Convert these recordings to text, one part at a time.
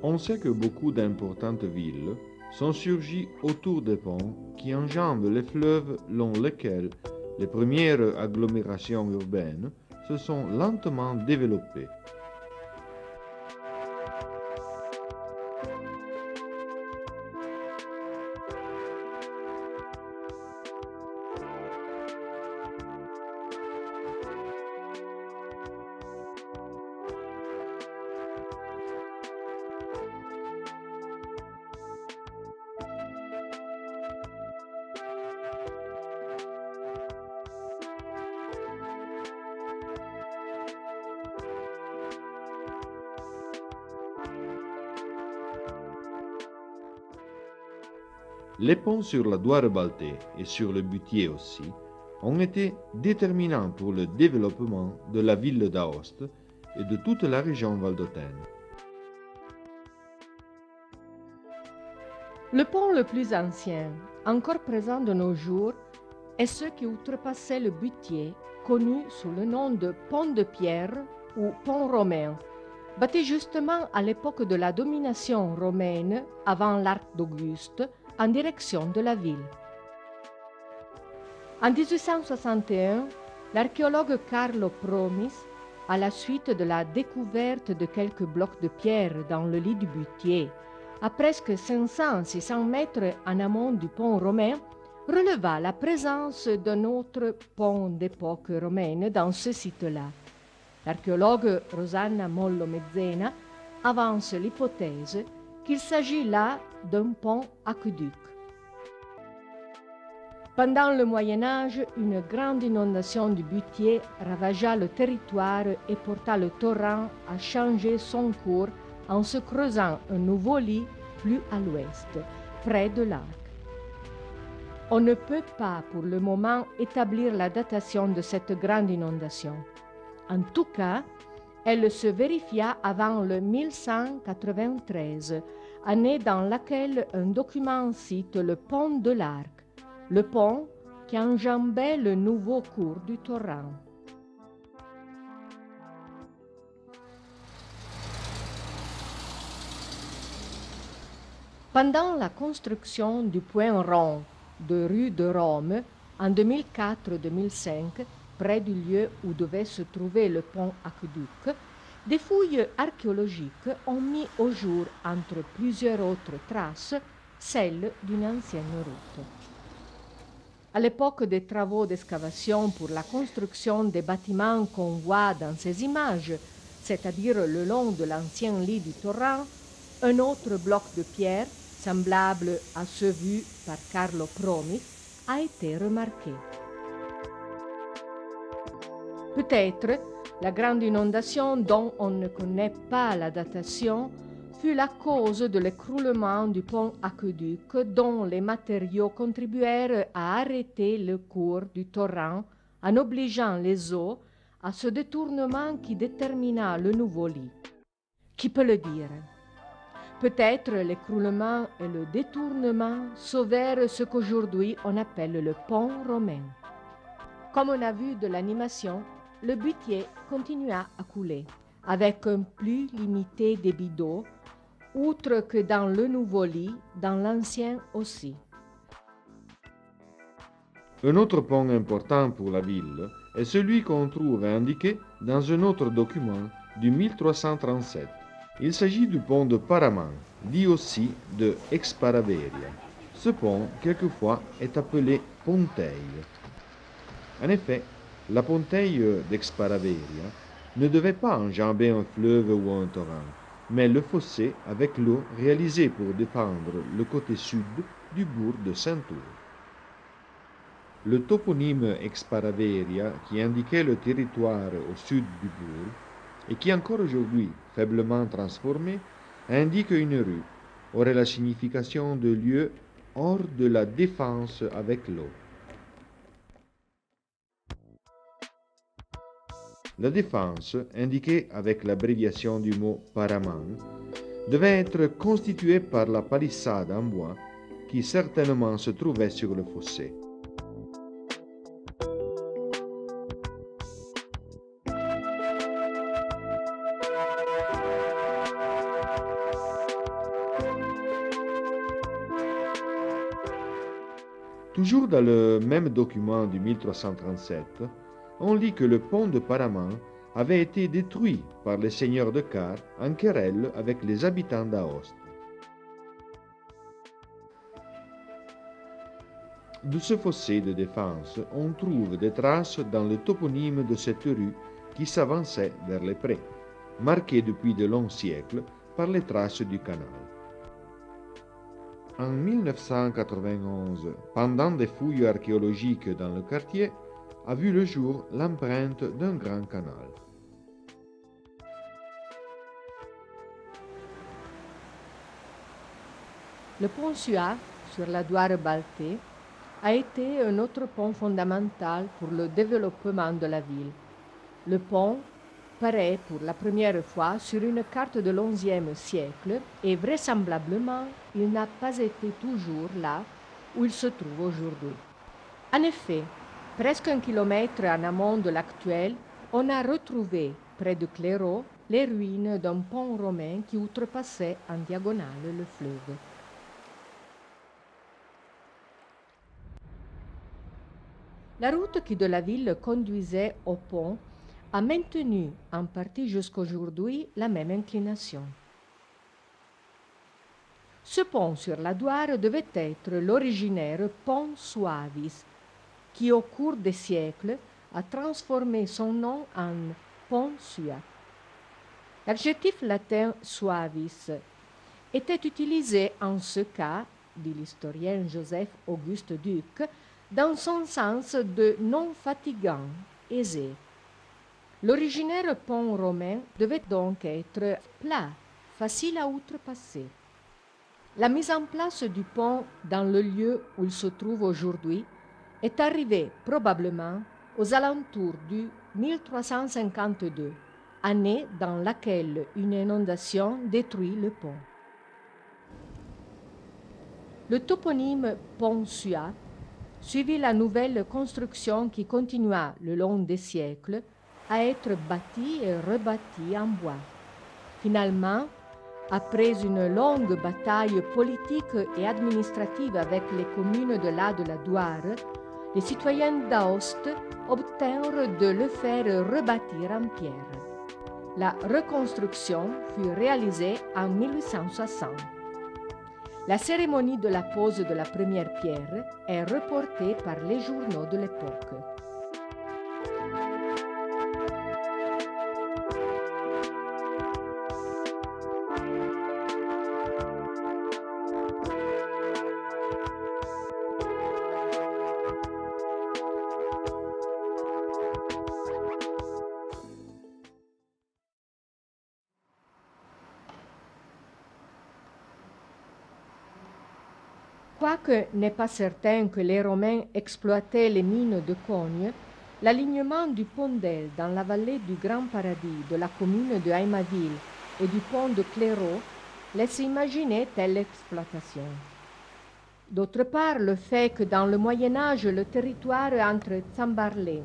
On sait que beaucoup d'importantes villes sont surgies autour des ponts qui enjambent les fleuves long lesquels les premières agglomérations urbaines se sont lentement développées. Les ponts sur la Doire-Baltée et sur le Butier aussi ont été déterminants pour le développement de la ville d'Aoste et de toute la région valdôtaine. Le pont le plus ancien, encore présent de nos jours, est ce qui outrepassait le Butier, connu sous le nom de pont de pierre ou pont romain, bâti justement à l'époque de la domination romaine avant l'arc d'Auguste, en direction de la ville. En 1861, l'archéologue Carlo Promis, à la suite de la découverte de quelques blocs de pierre dans le lit du Butier, à presque 500-600 mètres en amont du pont romain, releva la présence d'un autre pont d'époque romaine dans ce site-là. L'archéologue Rosanna Mollo Mezzena avance l'hypothèse qu'il s'agit là d'un pont aqueduc. Pendant le Moyen Âge, une grande inondation du Butier ravagea le territoire et porta le torrent à changer son cours en se creusant un nouveau lit plus à l'ouest, près de l'arc. On ne peut pas pour le moment établir la datation de cette grande inondation. En tout cas, elle se vérifia avant le 1193, année dans laquelle un document cite le pont de l'Arc, le pont qui enjambait le nouveau cours du torrent. Pendant la construction du point rond de rue de Rome en 2004-2005, près du lieu où devait se trouver le pont aqueduc, des fouilles archéologiques ont mis au jour, entre plusieurs autres traces, celle d'une ancienne route. À l'époque des travaux d'excavation pour la construction des bâtiments qu'on voit dans ces images, c'est-à-dire le long de l'ancien lit du torrent, un autre bloc de pierre, semblable à ceux vus par Carlo Promis, a été remarqué. Peut-être la grande inondation dont on ne connaît pas la datation fut la cause de l'écroulement du pont aqueduc dont les matériaux contribuèrent à arrêter le cours du torrent en obligeant les eaux à ce détournement qui détermina le nouveau lit. Qui peut le dire? Peut-être l'écroulement et le détournement sauvèrent ce qu'aujourd'hui on appelle le pont romain. Comme on a vu de l'animation, le Butier continua à couler, avec un plus limité débit d'eau, outre que dans le nouveau lit, dans l'ancien aussi. Un autre pont important pour la ville est celui qu'on trouve indiqué dans un autre document du 1337. Il s'agit du pont de Paramant, dit aussi de Exparaveria. Ce pont, quelquefois, est appelé Ponteille. En effet, la Ponteille d'Exparaveria ne devait pas enjamber un fleuve ou un torrent, mais le fossé avec l'eau réalisé pour défendre le côté sud du bourg de Saint-Ours. Le toponyme Exparaveria, qui indiquait le territoire au sud du bourg, et qui encore aujourd'hui, faiblement transformé, indique une rue, aurait la signification de lieu hors de la défense avec l'eau. La défense, indiquée avec l'abréviation du mot paramang, devait être constituée par la palissade en bois qui certainement se trouvait sur le fossé. Toujours dans le même document du 1337, on lit que le pont de Paraman avait été détruit par les seigneurs de Car en querelle avec les habitants d'Aoste. De ce fossé de défense, on trouve des traces dans le toponyme de cette rue qui s'avançait vers les prés, marquée depuis de longs siècles par les traces du canal. En 1991, pendant des fouilles archéologiques dans le quartier, a vu le jour l'empreinte d'un grand canal. Le pont Suat, sur la Douare Baltée, a été un autre pont fondamental pour le développement de la ville. Le pont paraît pour la première fois sur une carte de l'XIe siècle et vraisemblablement il n'a pas été toujours là où il se trouve aujourd'hui. En effet, presque 1 kilomètre en amont de l'actuel, on a retrouvé près de Clairaut les ruines d'un pont romain qui outrepassait en diagonale le fleuve. La route qui de la ville conduisait au pont a maintenu en partie jusqu'aujourd'hui la même inclination. Ce pont sur la Douare devait être l'originaire pont Suavis, qui au cours des siècles a transformé son nom en pont Suat. L'adjectif latin suavis était utilisé en ce cas, dit l'historien Joseph Auguste Duc, dans son sens de non fatigant, aisé. L'originaire pont romain devait donc être plat, facile à outrepasser. La mise en place du pont dans le lieu où il se trouve aujourd'hui est arrivée probablement aux alentours du 1352, année dans laquelle une inondation détruit le pont. Le toponyme pont Suat suivit la nouvelle construction qui continua le long des siècles à être bâtie et rebâtie en bois. Finalement, après une longue bataille politique et administrative avec les communes de la Douare, les citoyens d'Aoste obtinrent de le faire rebâtir en pierre. La reconstruction fut réalisée en 1860. La cérémonie de la pose de la première pierre est reportée par les journaux de l'époque. Quoique n'est pas certain que les Romains exploitaient les mines de cogne, l'alignement du pont d'El dans la vallée du Grand Paradis de la commune de Aymaville et du pont de Clairaut laisse imaginer telle exploitation. D'autre part, le fait que dans le Moyen Âge, le territoire entre Zambarlé,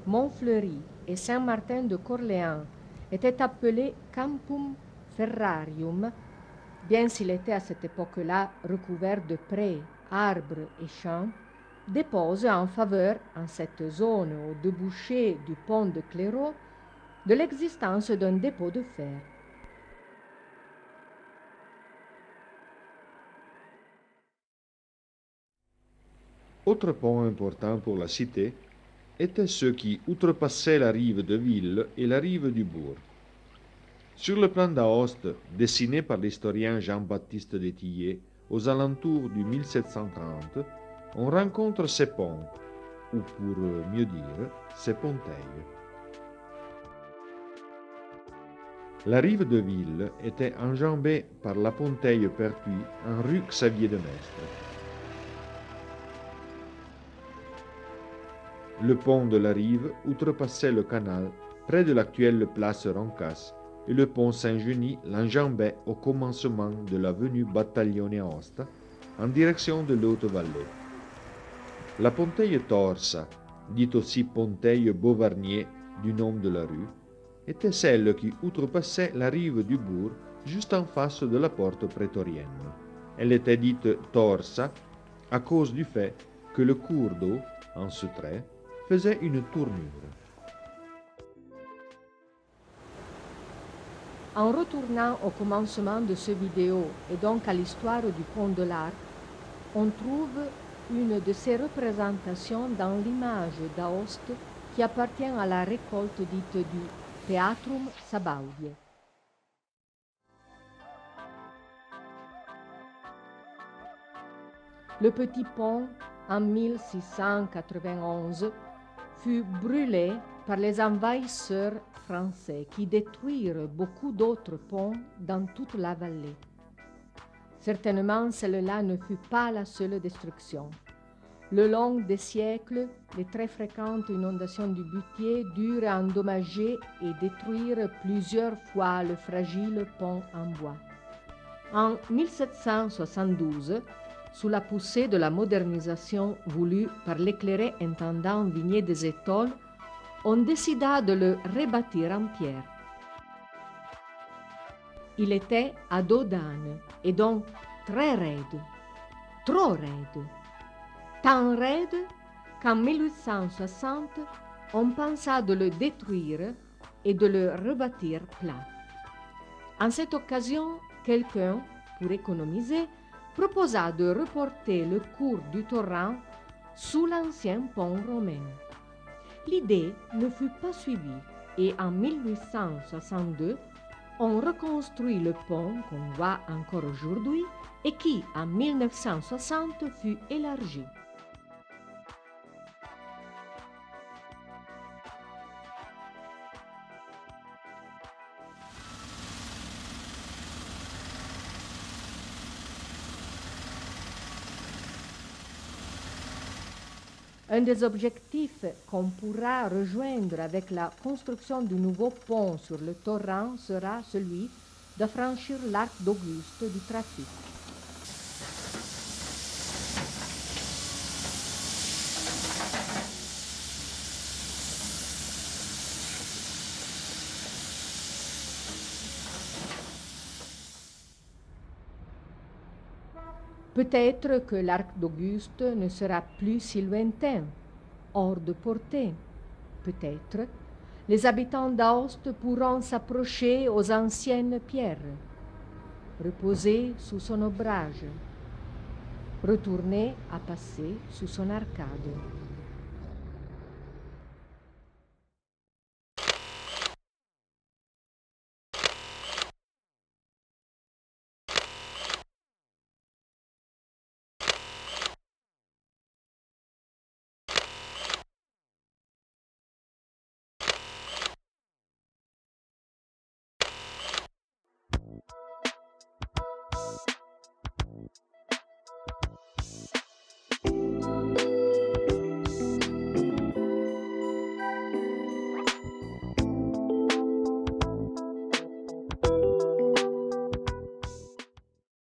Montfleury et Saint-Martin de Corléans était appelé Campum Ferrarium, bien s'il était à cette époque-là recouvert de prés, arbres et champs, dépose en faveur, en cette zone au débouché du pont de Clairaut, de l'existence d'un dépôt de fer. Autre pont important pour la cité étaient ceux qui outrepassaient la rive de Ville et la rive du bourg. Sur le plan d'Aoste, dessiné par l'historien Jean-Baptiste Détillier aux alentours du 1730, on rencontre ces ponts, ou pour mieux dire, ces ponteilles. La rive de Ville était enjambée par la Ponteille Pertuis en rue Xavier de Maistre. Le pont de la rive outrepassait le canal près de l'actuelle place Roncas et le pont Saint-Genis l'enjambait au commencement de l'avenue Battaglione Aosta en direction de l'Haute-Vallée. La Ponteille Torsa, dite aussi Ponteille Beauvarnier du nom de la rue, était celle qui outrepassait la rive du bourg juste en face de la porte prétorienne. Elle était dite Torsa à cause du fait que le cours d'eau, en ce trait, faisait une tournure. En retournant au commencement de ce vidéo et donc à l'histoire du pont de l'Arc, on trouve une de ces représentations dans l'image d'Aoste qui appartient à la récolte dite du Theatrum Sabaudiae. Le petit pont, en 1691, fut brûlé par les envahisseurs français qui détruirent beaucoup d'autres ponts dans toute la vallée. Certainement, celle-là ne fut pas la seule destruction. Le long des siècles, les très fréquentes inondations du Butier durent endommager et détruire plusieurs fois le fragile pont en bois. En 1772, sous la poussée de la modernisation voulue par l'éclairé intendant Vigné des Étoles, on décida de le rebâtir en pierre. Il était à dos d'âne et donc très raide, trop raide. Tant raide qu'en 1860, on pensa de le détruire et de le rebâtir plat. En cette occasion, quelqu'un, pour économiser, proposa de reporter le cours du torrent sous l'ancien pont romain. L'idée ne fut pas suivie et en 1862, on reconstruit le pont qu'on voit encore aujourd'hui et qui, en 1960, fut élargi. Un des objectifs qu'on pourra rejoindre avec la construction du nouveau pont sur le torrent sera celui de franchir l'arc d'Auguste du trafic. Peut-être que l'arc d'Auguste ne sera plus si lointain, hors de portée. Peut-être les habitants d'Aoste pourront s'approcher aux anciennes pierres, reposer sous son ombrage, retourner à passer sous son arcade.